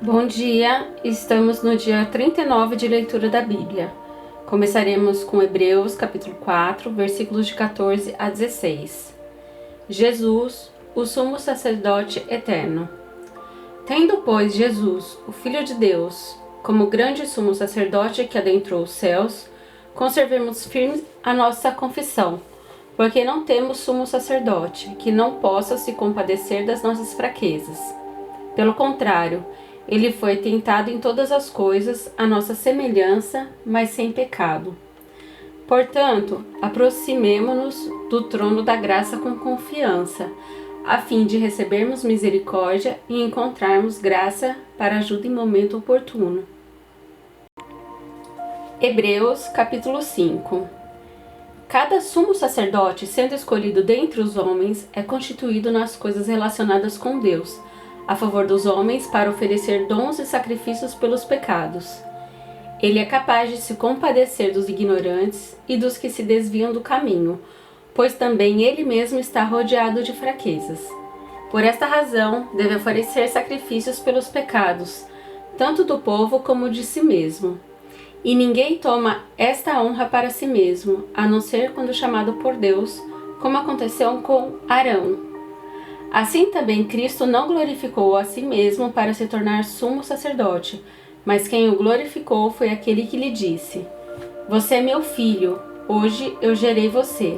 Bom dia, estamos no dia 39 de leitura da Bíblia. Começaremos com Hebreus capítulo 4, versículos de 14 a 16. Jesus, o sumo sacerdote eterno. Tendo, pois, Jesus, o Filho de Deus, como grande sumo sacerdote que adentrou os céus, conservemos firmes a nossa confissão, porque não temos sumo sacerdote que não possa se compadecer das nossas fraquezas. Pelo contrário, ele foi tentado em todas as coisas, à nossa semelhança, mas sem pecado. Portanto, aproximemo-nos do trono da graça com confiança, a fim de recebermos misericórdia e encontrarmos graça para ajuda em momento oportuno. Hebreus capítulo 5. Cada sumo sacerdote, sendo escolhido dentre os homens, é constituído nas coisas relacionadas com Deus, a favor dos homens, para oferecer dons e sacrifícios pelos pecados. Ele é capaz de se compadecer dos ignorantes e dos que se desviam do caminho, pois também ele mesmo está rodeado de fraquezas. Por esta razão, deve oferecer sacrifícios pelos pecados, tanto do povo como de si mesmo. E ninguém toma esta honra para si mesmo, a não ser quando chamado por Deus, como aconteceu com Arão. Assim também Cristo não glorificou a si mesmo para se tornar sumo sacerdote, mas quem o glorificou foi aquele que lhe disse: Você é meu filho, hoje eu gerei você.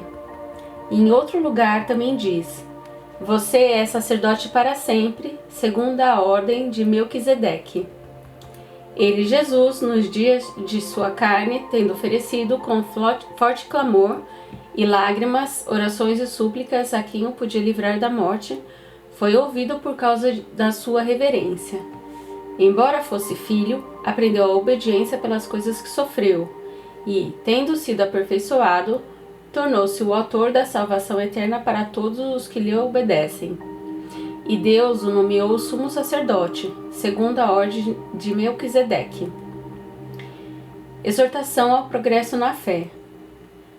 E em outro lugar também diz: Você é sacerdote para sempre, segundo a ordem de Melquisedeque. Ele, Jesus, nos dias de sua carne, tendo oferecido com forte clamor e lágrimas, orações e súplicas a quem o podia livrar da morte, foi ouvido por causa da sua reverência. Embora fosse filho, aprendeu a obediência pelas coisas que sofreu, e, tendo sido aperfeiçoado, tornou-se o autor da salvação eterna para todos os que lhe obedecem. E Deus o nomeou sumo sacerdote, segundo a ordem de Melquisedeque. Exortação ao progresso na fé.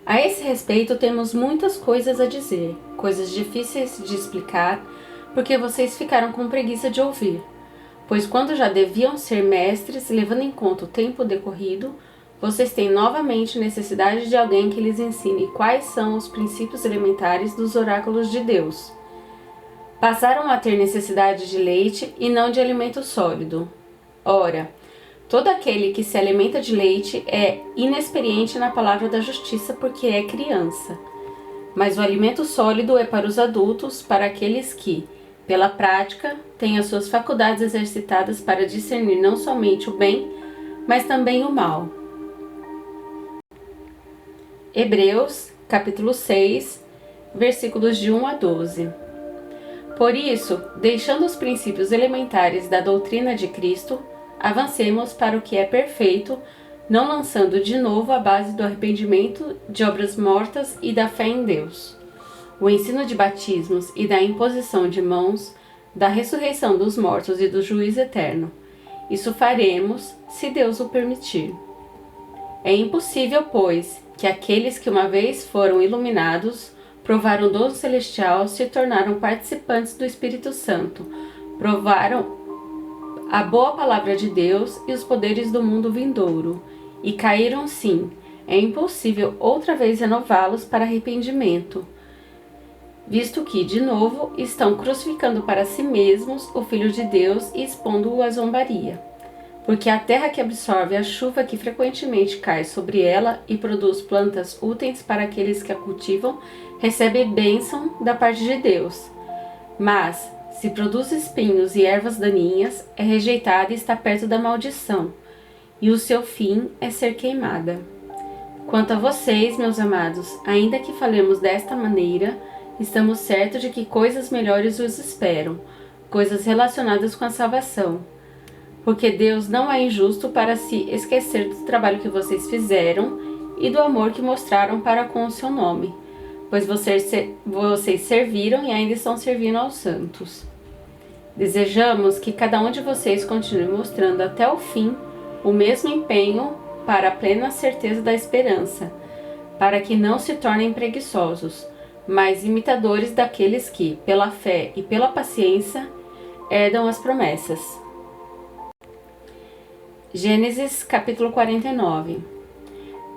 A esse respeito temos muitas coisas a dizer, coisas difíceis de explicar, porque vocês ficaram com preguiça de ouvir. Pois quando já deviam ser mestres, levando em conta o tempo decorrido, vocês têm novamente necessidade de alguém que lhes ensine quais são os princípios elementares dos oráculos de Deus. Passaram a ter necessidade de leite e não de alimento sólido. Ora, todo aquele que se alimenta de leite é inexperiente na palavra da justiça porque é criança. Mas o alimento sólido é para os adultos, para aqueles que, pela prática, têm as suas faculdades exercitadas para discernir não somente o bem, mas também o mal. Hebreus, capítulo 6, versículos de 1 a 12. Por isso, deixando os princípios elementares da doutrina de Cristo, avancemos para o que é perfeito, não lançando de novo a base do arrependimento de obras mortas e da fé em Deus. O ensino de batismos e da imposição de mãos, da ressurreição dos mortos e do juízo eterno. Isso faremos, se Deus o permitir. É impossível, pois, que aqueles que uma vez foram iluminados, provaram o dom celestial, se tornaram participantes do Espírito Santo, provaram a boa palavra de Deus e os poderes do mundo vindouro, e caíram sim. É impossível outra vez renová-los para arrependimento, visto que, de novo, estão crucificando para si mesmos o Filho de Deus e expondo-o à zombaria. Porque a terra que absorve a chuva que frequentemente cai sobre ela e produz plantas úteis para aqueles que a cultivam, recebe bênção da parte de Deus. Mas, se produz espinhos e ervas daninhas, é rejeitada e está perto da maldição, e o seu fim é ser queimada. Quanto a vocês, meus amados, ainda que falemos desta maneira, estamos certos de que coisas melhores os esperam, coisas relacionadas com a salvação. Porque Deus não é injusto para se esquecer do trabalho que vocês fizeram e do amor que mostraram para com o seu nome, pois vocês serviram e ainda estão servindo aos santos. Desejamos que cada um de vocês continue mostrando até o fim o mesmo empenho para a plena certeza da esperança, para que não se tornem preguiçosos, mas imitadores daqueles que, pela fé e pela paciência, herdam as promessas. Gênesis capítulo 49.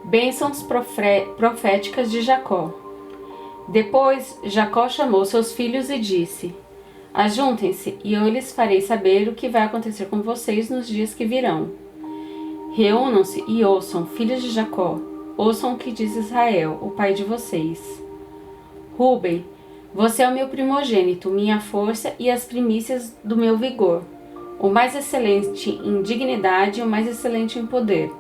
Bênçãos proféticas de Jacó. Depois Jacó chamou seus filhos e disse: Ajuntem-se, e eu lhes farei saber o que vai acontecer com vocês nos dias que virão. Reúnam-se e ouçam, filhos de Jacó, ouçam o que diz Israel, o pai de vocês. Rúben, você é o meu primogênito, minha força e as primícias do meu vigor, o mais excelente em dignidade e o mais excelente em poder.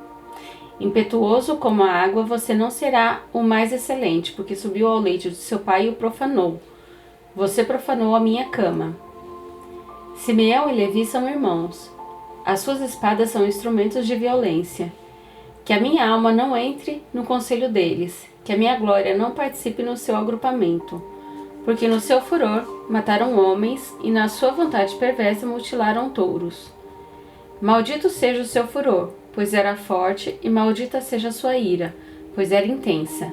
Impetuoso como a água, você não será o mais excelente, porque subiu ao leito de seu pai e o profanou. Você profanou a minha cama. Simeão e Levi são irmãos. As suas espadas são instrumentos de violência. Que a minha alma não entre no conselho deles, que a minha glória não participe no seu agrupamento. Porque no seu furor mataram homens e na sua vontade perversa mutilaram touros. Maldito seja o seu furor, pois era forte, e maldita seja a sua ira, pois era intensa.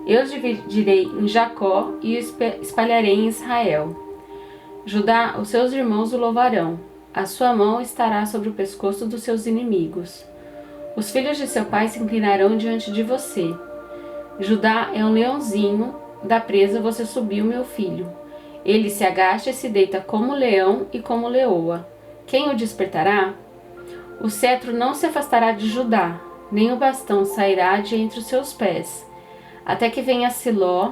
Eu dividirei em Jacó e o espalharei em Israel. Judá, os seus irmãos o louvarão. A sua mão estará sobre o pescoço dos seus inimigos. Os filhos de seu pai se inclinarão diante de você. Judá é um leãozinho, da presa você subiu, meu filho. Ele se agacha e se deita como leão e como leoa. Quem o despertará? O cetro não se afastará de Judá, nem o bastão sairá de entre os seus pés, até que venha Siló,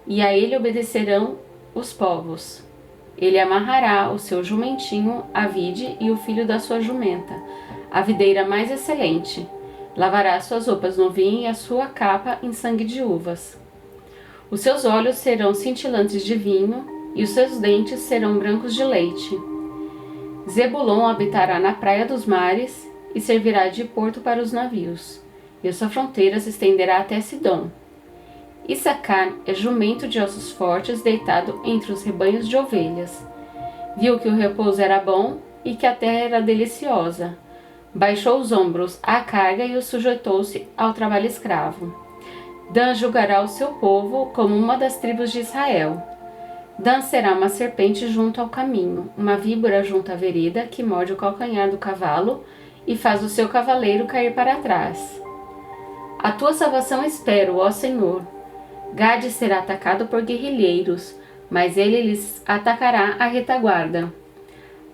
e a ele obedecerão os povos. Ele amarrará o seu jumentinho, a vide e o filho da sua jumenta, a videira mais excelente. Lavará suas roupas no vinho e a sua capa em sangue de uvas. Os seus olhos serão cintilantes de vinho, e os seus dentes serão brancos de leite. Zebulon habitará na praia dos mares, e servirá de porto para os navios, e a sua fronteira se estenderá até Sidom. Issacar é jumento de ossos fortes, deitado entre os rebanhos de ovelhas. Viu que o repouso era bom e que a terra era deliciosa. Baixou os ombros à carga e o sujeitou-se ao trabalho escravo. Dan julgará o seu povo como uma das tribos de Israel. Dan será uma serpente junto ao caminho, uma víbora junto à vereda que morde o calcanhar do cavalo e faz o seu cavaleiro cair para trás. A tua salvação espero, ó Senhor. Gade será atacado por guerrilheiros, mas ele lhes atacará a retaguarda.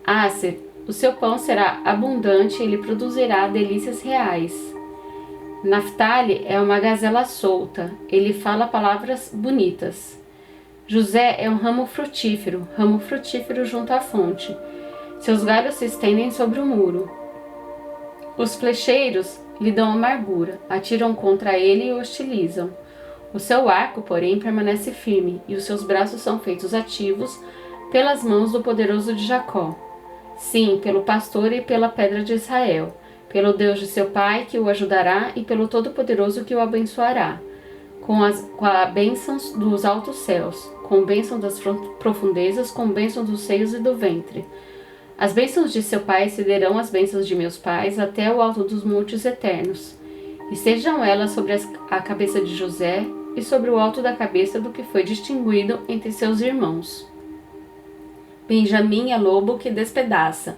Aser, o seu pão será abundante e ele produzirá delícias reais. Naftali é uma gazela solta, ele fala palavras bonitas. José é um ramo frutífero junto à fonte. Seus galhos se estendem sobre o muro. Os flecheiros lhe dão amargura, atiram contra ele e o hostilizam. O seu arco, porém, permanece firme, e os seus braços são feitos ativos pelas mãos do poderoso de Jacó. Sim, pelo pastor e pela pedra de Israel, pelo Deus de seu pai que o ajudará e pelo Todo-Poderoso que o abençoará, com a bênção dos altos céus, com bênção das profundezas, com bênção dos seios e do ventre. As bênçãos de seu pai excederão as bênçãos de meus pais até o alto dos montes eternos, e sejam elas sobre a cabeça de José e sobre o alto da cabeça do que foi distinguido entre seus irmãos. Benjamim é lobo que despedaça.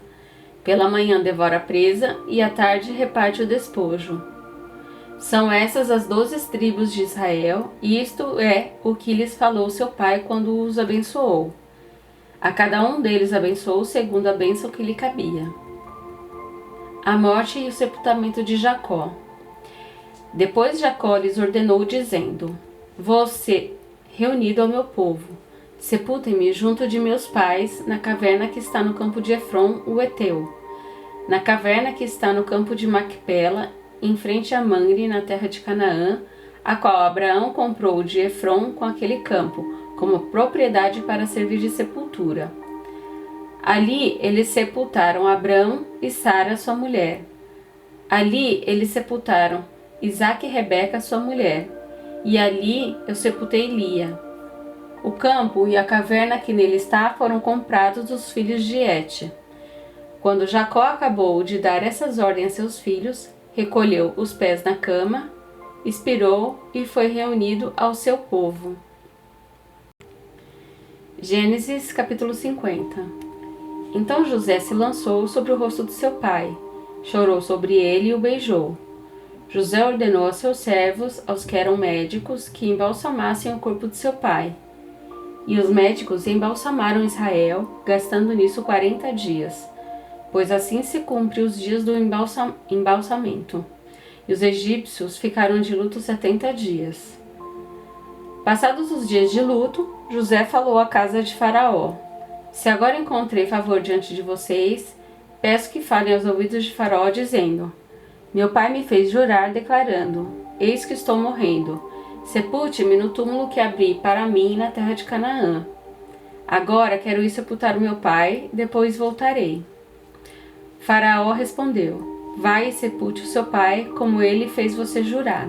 Pela manhã devora a presa e à tarde reparte o despojo. São essas as 12 tribos de Israel, e isto é o que lhes falou seu pai quando os abençoou. A cada um deles abençoou segundo a bênção que lhe cabia. A morte e o sepultamento de Jacó. Depois Jacó lhes ordenou, dizendo: Vou ser reunido ao meu povo. Sepultem-me junto de meus pais, na caverna que está no campo de Efron, o Heteu, na caverna que está no campo de Macpela, em frente a Mamre, na terra de Canaã, a qual Abraão comprou de Efron com aquele campo, como propriedade para servir de sepultura. Ali eles sepultaram Abrão e Sara, sua mulher. Ali eles sepultaram Isaque e Rebeca, sua mulher. E ali eu sepultei Lia. O campo e a caverna que nele está foram comprados dos filhos de Et. Quando Jacó acabou de dar essas ordens a seus filhos, recolheu os pés na cama, expirou e foi reunido ao seu povo. Gênesis capítulo 50. Então José se lançou sobre o rosto de seu pai, chorou sobre ele e o beijou. José ordenou a seus servos, aos que eram médicos, que embalsamassem o corpo de seu pai. E os médicos embalsamaram Israel, gastando nisso 40 dias, pois assim se cumpre os dias do embalsamento. E os egípcios ficaram de luto 70 dias. Passados os dias de luto, José falou à casa de Faraó: Se agora encontrei favor diante de vocês, peço que falem aos ouvidos de Faraó, dizendo: Meu pai me fez jurar, declarando: Eis que estou morrendo. Sepulte-me no túmulo que abri para mim na terra de Canaã. Agora quero ir sepultar o meu pai, depois voltarei. Faraó respondeu: Vai e sepulte o seu pai, como ele fez você jurar.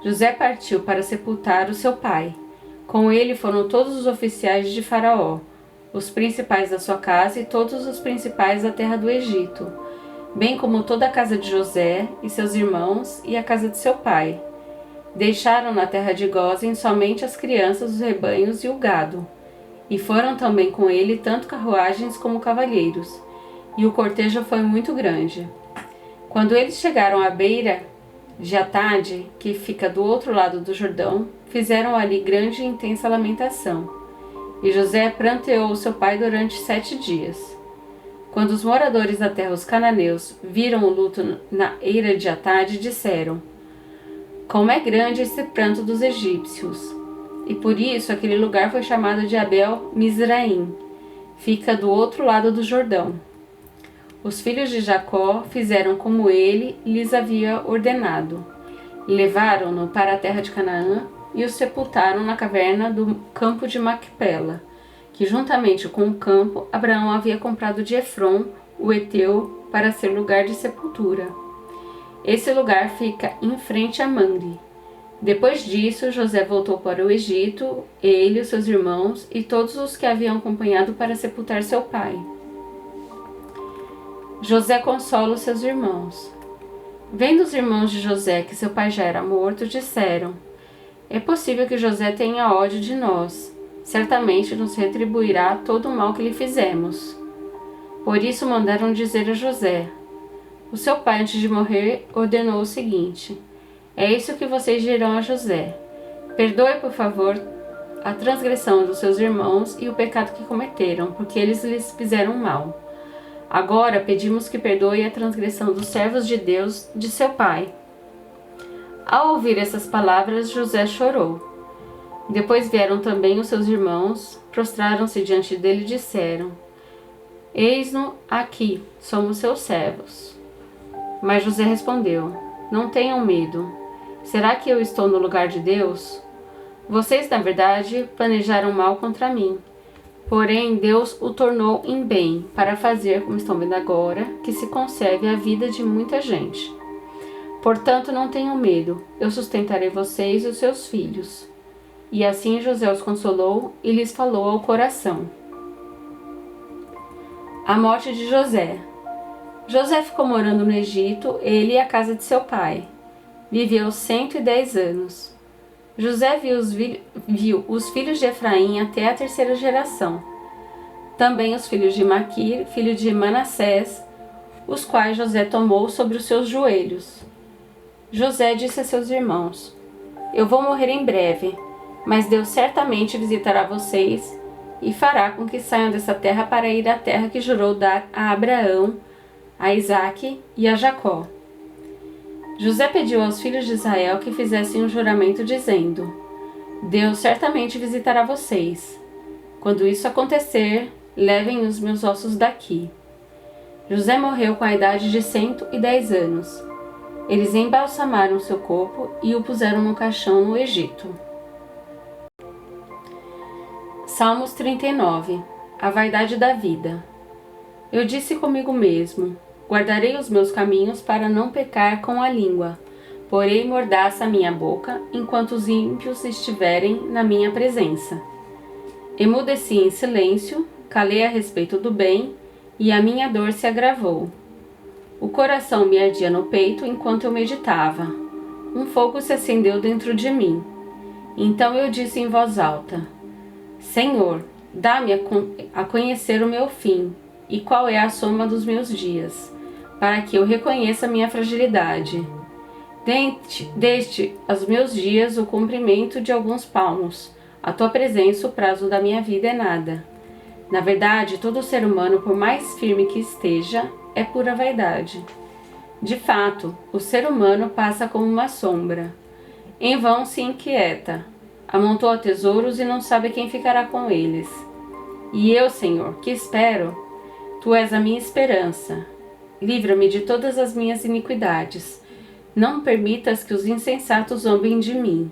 José partiu para sepultar o seu pai. Com ele foram todos os oficiais de Faraó, os principais da sua casa e todos os principais da terra do Egito, bem como toda a casa de José e seus irmãos e a casa de seu pai. Deixaram na terra de Gósen somente as crianças, os rebanhos e o gado. E foram também com ele tanto carruagens como cavalheiros. E o cortejo foi muito grande. Quando eles chegaram à beira de Atade, que fica do outro lado do Jordão, fizeram ali grande e intensa lamentação. E José pranteou seu pai durante 7 dias. Quando os moradores da terra, os cananeus, viram o luto na eira de Atade, disseram: Como é grande esse pranto dos egípcios! E por isso aquele lugar foi chamado de Abel Mizraim, fica do outro lado do Jordão. Os filhos de Jacó fizeram como ele lhes havia ordenado. Levaram-no para a terra de Canaã e o sepultaram na caverna do campo de Macpela, que juntamente com o campo Abraão havia comprado de Efron, o heteu, para ser lugar de sepultura. Esse lugar fica em frente a Mamre. Depois disso, José voltou para o Egito, ele, os seus irmãos e todos os que haviam acompanhado para sepultar seu pai. José consola os seus irmãos. Vendo os irmãos de José que seu pai já era morto, disseram: É possível que José tenha ódio de nós. Certamente nos retribuirá todo o mal que lhe fizemos. Por isso mandaram dizer a José: O seu pai, antes de morrer, ordenou o seguinte: É isso que vocês dirão a José: Perdoe, por favor, a transgressão dos seus irmãos e o pecado que cometeram, porque eles lhes fizeram mal. Agora pedimos que perdoe a transgressão dos servos de Deus, de seu pai. Ao ouvir essas palavras, José chorou. Depois vieram também os seus irmãos, prostraram-se diante dele e disseram: Eis-no aqui, somos seus servos. Mas José respondeu: Não tenham medo. Será que eu estou no lugar de Deus? Vocês, na verdade, planejaram mal contra mim. Porém, Deus o tornou em bem, para fazer, como estão vendo agora, que se conserve a vida de muita gente. Portanto, não tenham medo, eu sustentarei vocês e os seus filhos. E assim José os consolou e lhes falou ao coração. A morte de José. José ficou morando no Egito, ele e a casa de seu pai. Viveu 110 anos. José viu os filhos de Efraim até a 3ª geração. Também os filhos de Maquir, filho de Manassés, os quais José tomou sobre os seus joelhos. José disse a seus irmãos: Eu vou morrer em breve, mas Deus certamente visitará vocês e fará com que saiam dessa terra para ir à terra que jurou dar a Abraão, a Isaque e a Jacó. José pediu aos filhos de Israel que fizessem um juramento dizendo: Deus certamente visitará vocês. Quando isso acontecer, levem os meus ossos daqui. José morreu com a idade de 110 anos. Eles embalsamaram seu corpo e o puseram no caixão no Egito. Salmos 39. A vaidade da vida. Eu disse comigo mesmo: Guardarei os meus caminhos para não pecar com a língua. Porei mordaça a minha boca, enquanto os ímpios estiverem na minha presença. Emudeci em silêncio, calei a respeito do bem, e a minha dor se agravou. O coração me ardia no peito enquanto eu meditava. Um fogo se acendeu dentro de mim. Então eu disse em voz alta: Senhor, dá-me a conhecer o meu fim, e qual é a soma dos meus dias, para que eu reconheça minha fragilidade. Deste aos meus dias o comprimento de alguns palmos. A tua presença, o prazo da minha vida é nada. Na verdade, todo ser humano, por mais firme que esteja, é pura vaidade. De fato, o ser humano passa como uma sombra. Em vão se inquieta, amontoa tesouros e não sabe quem ficará com eles. E eu, Senhor, que espero? Tu és a minha esperança. Livra-me de todas as minhas iniquidades. Não permitas que os insensatos zombem de mim.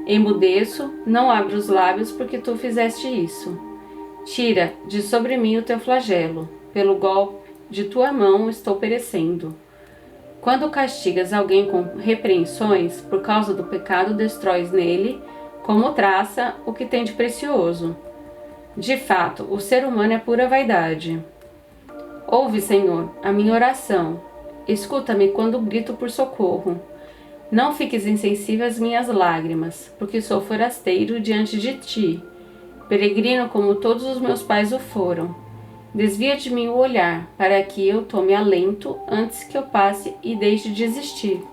Emudeço, não abro os lábios porque tu fizeste isso. Tira de sobre mim o teu flagelo. Pelo golpe de tua mão estou perecendo. Quando castigas alguém com repreensões, por causa do pecado destróis nele, como traça, o que tem de precioso. De fato, o ser humano é pura vaidade. Ouve, Senhor, a minha oração. Escuta-me quando grito por socorro. Não fiques insensível às minhas lágrimas, porque sou forasteiro diante de ti, peregrino como todos os meus pais o foram. Desvia de mim o olhar, para que eu tome alento antes que eu passe e deixe de existir.